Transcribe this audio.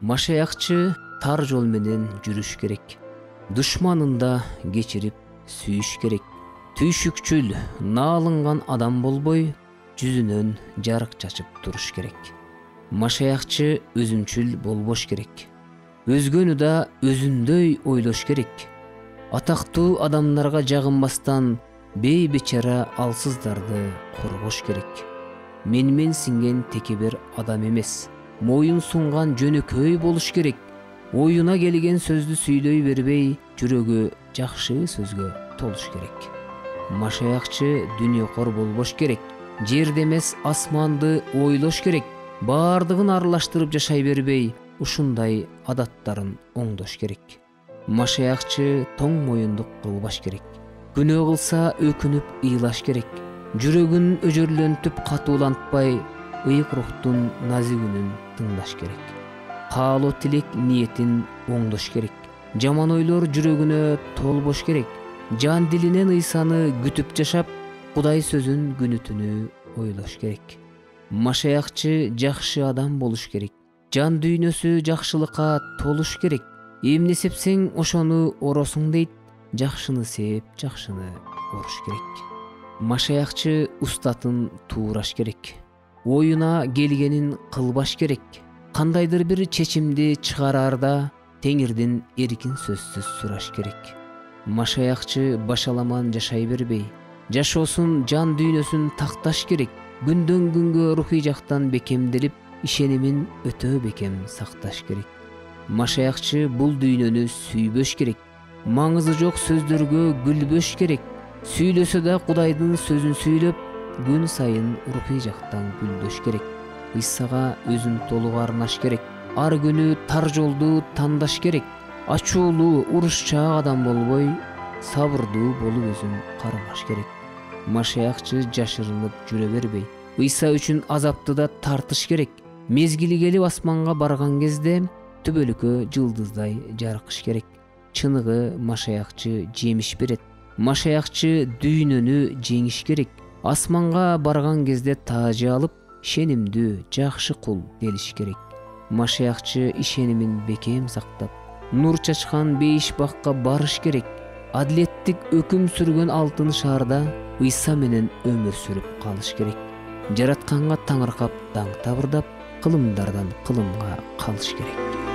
Машаякчы тар жол менен жүрүш керек. Душманында кечирип сүйүш керек. Түйшүкчүл, наалынган адам болбой, жүзүнөн жарык чачып туруш керек. Машаякчы өзүнчүл болбош керек. Өзгөнү да өзүндөй ойлош керек. Атактуу адамдарга жагынбастан бейбечара алсыздарды коргош керек. Менмен сиңген текебер адам эмес, моюн сунган жөнөкөй болуш керек. Оюна келген сөздү сүйлөй бербей, жүрөгү жакшы сөзгө толуш керек. Машаякчы дүнүйөкор болбош керек. Жерде эмес асманды ойлош керек. Бардыгын аралаштырып жашай бербей, ушундай адаттарын оңдош керек. Машаякчы тоң моюндук кылбаш керек. Күнөө кылса өкүнүп ыйлаш керек. Жүрөгүн өжөрлөнтүп катуулантпай, ыйык рухтун назигүнүн тыңдаш керек. Каалоо тилек ниетин оңдош керек. Жаман ойлор жүрөгүнө толбош керек. Жан дилинен ыйсаны күтүп жашап, Кудай сөзүн күнү түнү ойлош керек. Машаякчы жакшы адам болуш керек. Жан дүйнөсү жакшылыкка толуш керек. Эмне сепсең ошону оросуң дейт. Жакшыны сеп, жакшыны оруш керек. Машаякчы устатын туураш керек. Оюна келгенин кылбаш керек. Кандайдыр бир чечимди чыгараарда Теңирдин эркин сөзсүз сураш керек. Машаякчы башаламан жашай бербей, жашоосун жан дүйнөсүн такташ керек. Күндөн күнгө рухий жактан бекемделип, ишенимин өтө бекем сакташ керек. Машаякчы бул дүйнөнү сүйбөш керек. Маңызы жок сөздөргө күлбөш керек. Сүйлөсө да Кудайдын сөзүн сүйлөп, күн сайын рухий жактан гүлдөш керек. Ыйсага өзүн толук арнаш керек. Ар күнү тар жолду тандаш керек. Ачуулуу, урушчаак адам болбой, сабырдуу болуп өзүн кармаш керек. Машаякчы жашырынып жүрө бербей, Ыйса үчүн азапты да тартыш керек. Мезгили келип асманга барган кезде түбөлүккө жылдыздай жаркыш керек. Чыныгы машаякчы жемиш берет. Машаякчы дүйнөнү жеңиш керек. Асманга барган кезде таажы алып, ишенимдүү жакшы кул делиш керек. Машаякчы ишенимин бекем сактап, нур чачкан бейиш бакка барыш керек. Адилеттик өкүм сүргөн алтын шаарда Ыйса менен өмүр сүрүп калыш керек. Жаратканга таңыркап, даң табырдап, кылымдардан кылымга калыш керек.